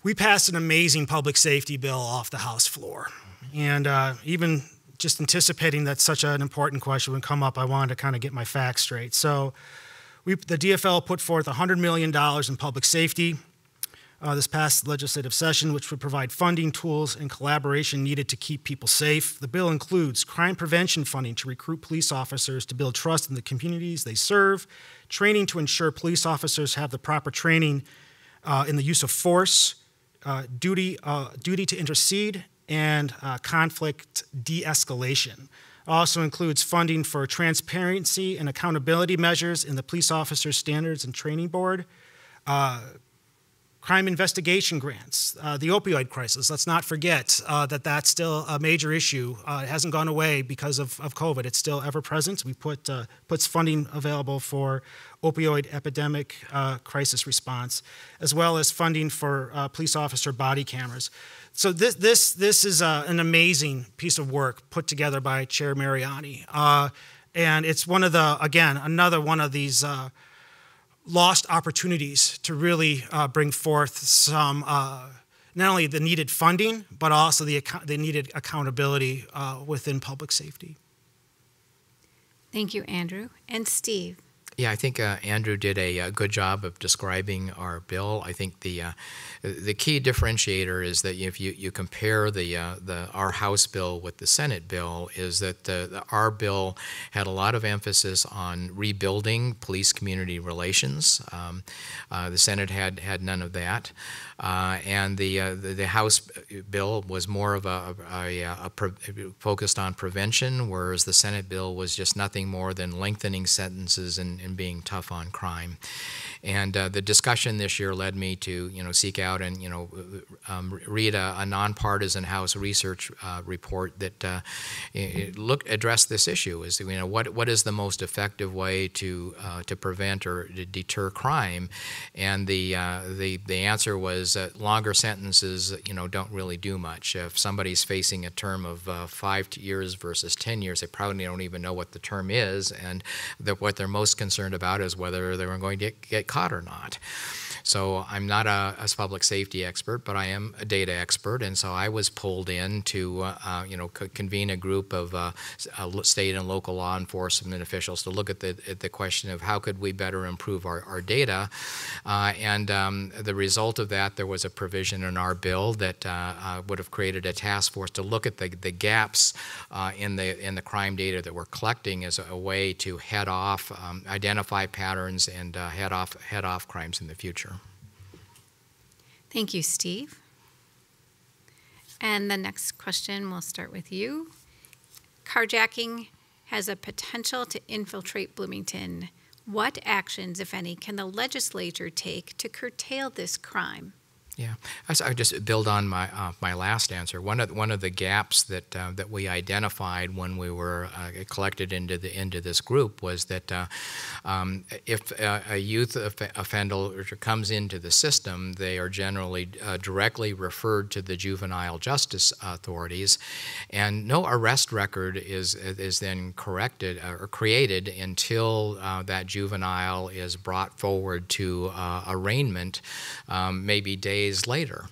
we passed an amazing public safety bill off the House floor, and even just anticipating that such an important question would come up, I wanted to kind of get my facts straight. So the DFL put forth $100 million in public safety this past legislative session, which would provide funding, tools, and collaboration needed to keep people safe. The bill includes crime prevention funding to recruit police officers to build trust in the communities they serve, training to ensure police officers have the proper training in the use of force, duty to intercede, and conflict de-escalation. It also includes funding for transparency and accountability measures in the Police Officer Standards and Training Board, crime investigation grants, the opioid crisis. Let's not forget that that's still a major issue. It hasn't gone away because of COVID. It's still ever present. We puts funding available for opioid epidemic crisis response, as well as funding for police officer body cameras. So this is an amazing piece of work put together by Chair Mariani. And it's one of the, again, another one of these lost opportunities to really bring forth some, not only the needed funding, but also the needed accountability within public safety. Thank you, Andrew. And Steve. Yeah, I think Andrew did a good job of describing our bill. I think the key differentiator is that if you compare our House bill with the Senate bill, is that our bill had a lot of emphasis on rebuilding police community relations. The Senate had none of that, and the House bill was more of focused on prevention, whereas the Senate bill was just nothing more than lengthening sentences and being tough on crime. And the discussion this year led me to seek out and read a nonpartisan House research report that addressed this issue. Is what is the most effective way to prevent or to deter crime? And the answer was that longer sentences don't really do much. If somebody's facing a term of 5 years versus 10 years, they probably don't even know what the term is, and what they're most concerned about is whether they were going to get caught or not. So I'm not a public safety expert, but I am a data expert, and so I was pulled in to convene a group of state and local law enforcement officials to look at the question of how could we better improve our data. And the result of that, there was a provision in our bill that would have created a task force to look at the gaps in the crime data that we're collecting as a way to head off, identify patterns, and head off crimes in the future. Thank you, Steve. And the next question, we'll start with you. Carjacking has a potential to infiltrate Bloomington. What actions, if any, can the legislature take to curtail this crime? Yeah, I just build on my last answer. One of the gaps that we identified when we were collected into this group was that if a youth offender comes into the system, they are generally directly referred to the juvenile justice authorities, and no arrest record is then corrected or created until that juvenile is brought forward to arraignment, maybe days later.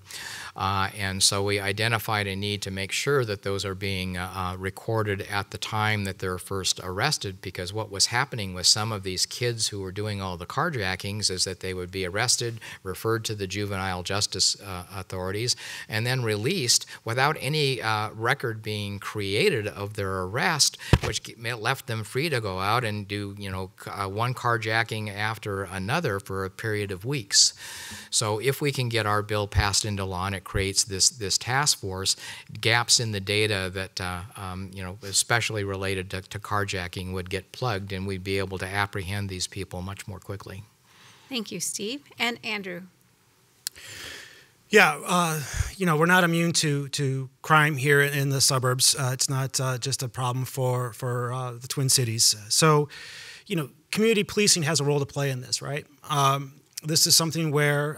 And so we identified a need to make sure that those are being recorded at the time that they're first arrested, because what was happening with some of these kids who were doing all the carjackings is that they would be arrested, referred to the juvenile justice authorities, and then released without any record being created of their arrest, which left them free to go out and do one carjacking after another for a period of weeks. So if we can get our bill passed into law and it creates this task force, gaps in the data that especially related to carjacking would get plugged, and we'd be able to apprehend these people much more quickly. Thank you, Steve. And Andrew. Yeah, we're not immune to crime here in the suburbs. It's not just a problem for the Twin Cities. So, community policing has a role to play in this, right? This is something where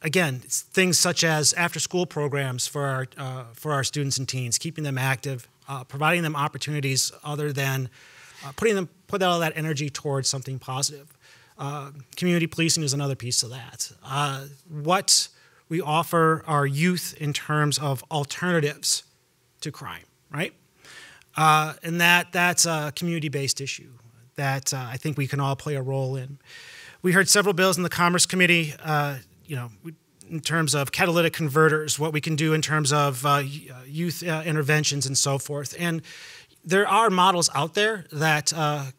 again, things such as after-school programs for our students and teens, keeping them active, providing them opportunities other than put all that energy towards something positive. Community policing is another piece of that. What we offer our youth in terms of alternatives to crime, right? And that's a community-based issue that I think we can all play a role in. We heard several bills in the Commerce Committee, in terms of catalytic converters, what we can do in terms of youth interventions and so forth. And there are models out there that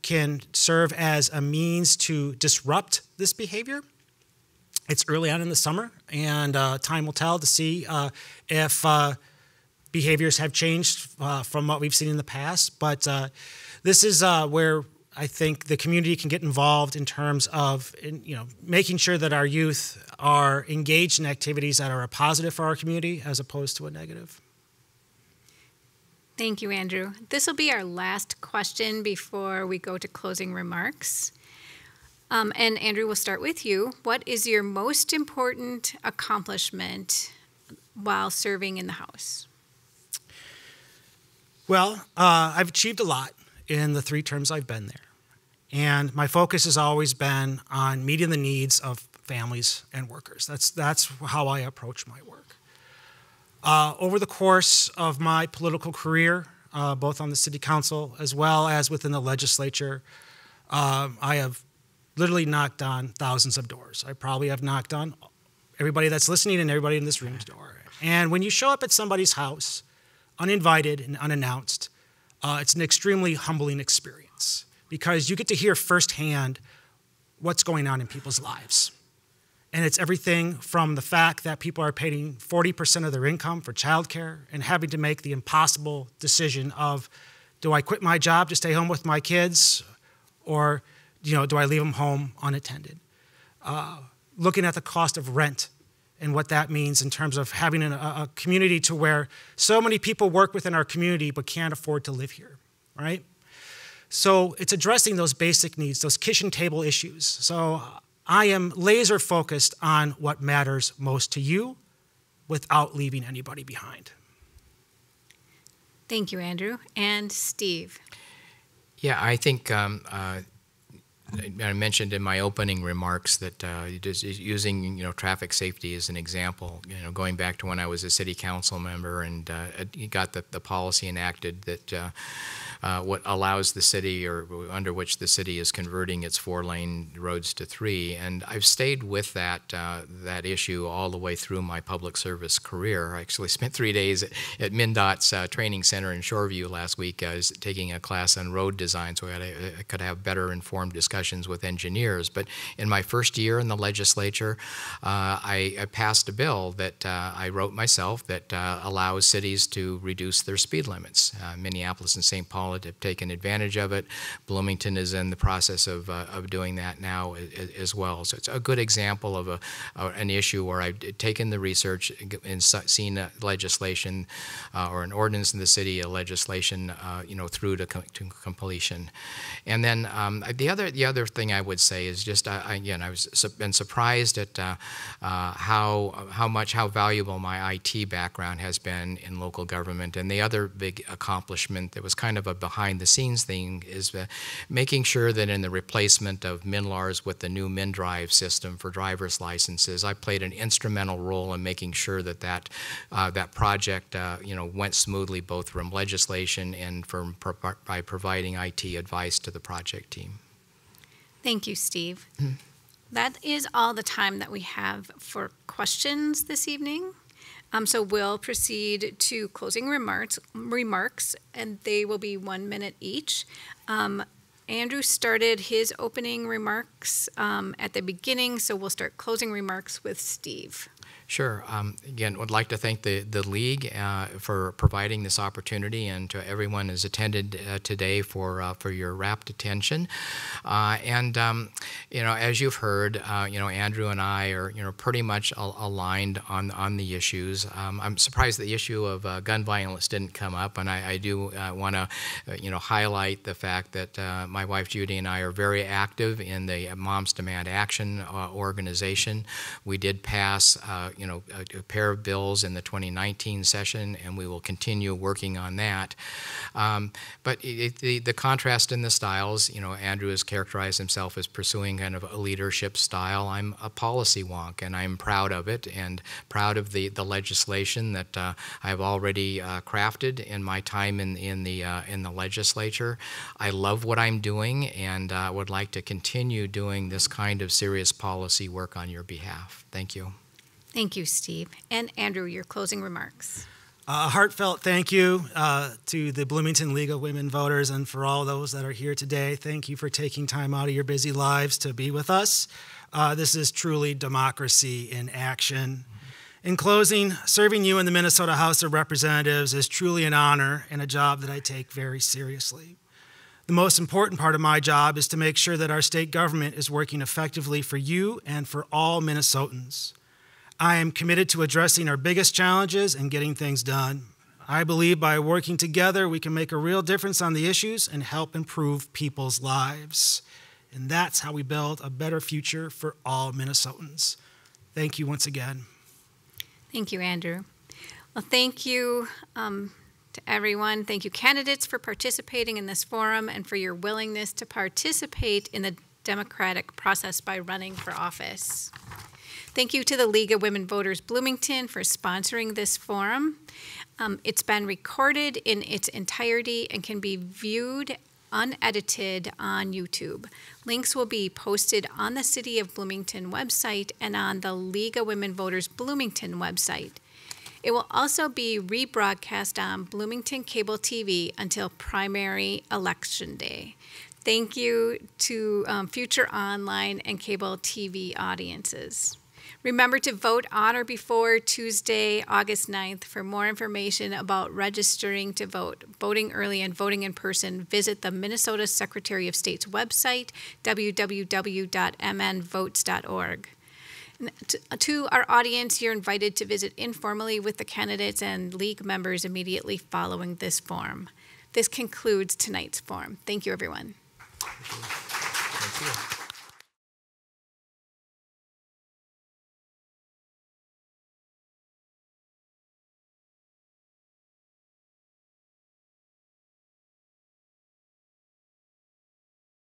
can serve as a means to disrupt this behavior. It's early on in the summer, and time will tell to see if behaviors have changed from what we've seen in the past, but this is where I think the community can get involved in terms of making sure that our youth are engaged in activities that are a positive for our community as opposed to a negative. Thank you, Andrew. This will be our last question before we go to closing remarks. And Andrew, we'll start with you. What is your most important accomplishment while serving in the House? Well, I've achieved a lot in the 3 terms I've been there. And my focus has always been on meeting the needs of families and workers. That's how I approach my work. Over the course of my political career, both on the city council as well as within the legislature, I have literally knocked on thousands of doors. I probably have knocked on everybody that's listening and everybody in this room's door. And when you show up at somebody's house, uninvited and unannounced, it's an extremely humbling experience because you get to hear firsthand what's going on in people's lives. And it's everything from the fact that people are paying 40% of their income for childcare and having to make the impossible decision of, do I quit my job to stay home with my kids, or do I leave them home unattended? Looking at the cost of rent and what that means in terms of having a community to where so many people work within our community but can't afford to live here, right? So it's addressing those basic needs, those kitchen table issues. So I am laser focused on what matters most to you without leaving anybody behind. Thank you, Andrew. And Steve. Yeah, I think I mentioned in my opening remarks that just using traffic safety as an example, going back to when I was a city council member and got the policy enacted that what allows the city, or under which the city is converting its 4-lane roads to 3. And I've stayed with that issue all the way through my public service career. I actually spent 3 days at MnDOT's training center in Shoreview last week. I was taking a class on road design so I could have better informed discussions with engineers. But in my first year in the legislature, I passed a bill that I wrote myself that allows cities to reduce their speed limits. Minneapolis and St. Paul have taken advantage of it. Bloomington is in the process of doing that now as well. So it's a good example of an issue where I've taken the research and seen legislation or an ordinance in the city, a legislation through to completion. And then the other thing I would say is just I've been surprised at how valuable my IT background has been in local government. And the other big accomplishment that was kind of a behind-the-scenes thing is making sure that in the replacement of MnLARs with the new MnDrive system for driver's licenses, I played an instrumental role in making sure that project went smoothly, both from legislation and by providing IT advice to the project team. Thank you, Steve. That is all the time that we have for questions this evening. So we'll proceed to closing remarks, and they will be 1 minute each. Andrew started his opening remarks at the beginning, so we'll start closing remarks with Steve. Sure. Again, would like to thank the League for providing this opportunity, and to everyone who's attended today for your rapt attention. As you've heard, Andrew and I are pretty much aligned on the issues. I'm surprised the issue of gun violence didn't come up, and I do want to highlight the fact that my wife Judy and I are very active in the Moms Demand Action organization. We did pass a pair of bills in the 2019 session, and we will continue working on that. But the contrast in the styles, Andrew has characterized himself as pursuing kind of a leadership style. I'm a policy wonk, and I'm proud of it, and proud of the legislation that I've already crafted in my time in the legislature. I love what I'm doing, and would like to continue doing this kind of serious policy work on your behalf. Thank you. Thank you, Steve. And Andrew, your closing remarks. A heartfelt thank you to the Bloomington League of Women Voters, and for all those that are here today. Thank you for taking time out of your busy lives to be with us. This is truly democracy in action. In closing, serving you in the Minnesota House of Representatives is truly an honor and a job that I take very seriously. The most important part of my job is to make sure that our state government is working effectively for you and for all Minnesotans. I am committed to addressing our biggest challenges and getting things done. I believe by working together, we can make a real difference on the issues and help improve people's lives. And that's how we build a better future for all Minnesotans. Thank you once again. Thank you, Andrew. Well, thank you to everyone. Thank you, candidates, for participating in this forum and for your willingness to participate in the democratic process by running for office. Thank you to the League of Women Voters Bloomington for sponsoring this forum. It's been recorded in its entirety and can be viewed unedited on YouTube. Links will be posted on the City of Bloomington website and on the League of Women Voters Bloomington website. It will also be rebroadcast on Bloomington Cable TV until primary election day. Thank you to future online and cable TV audiences. Remember to vote on or before Tuesday, August 9th. For more information about registering to vote, voting early, and voting in person, visit the Minnesota Secretary of State's website, www.mnvotes.org. To our audience, you're invited to visit informally with the candidates and league members immediately following this forum. This concludes tonight's forum. Thank you, everyone. Thank you.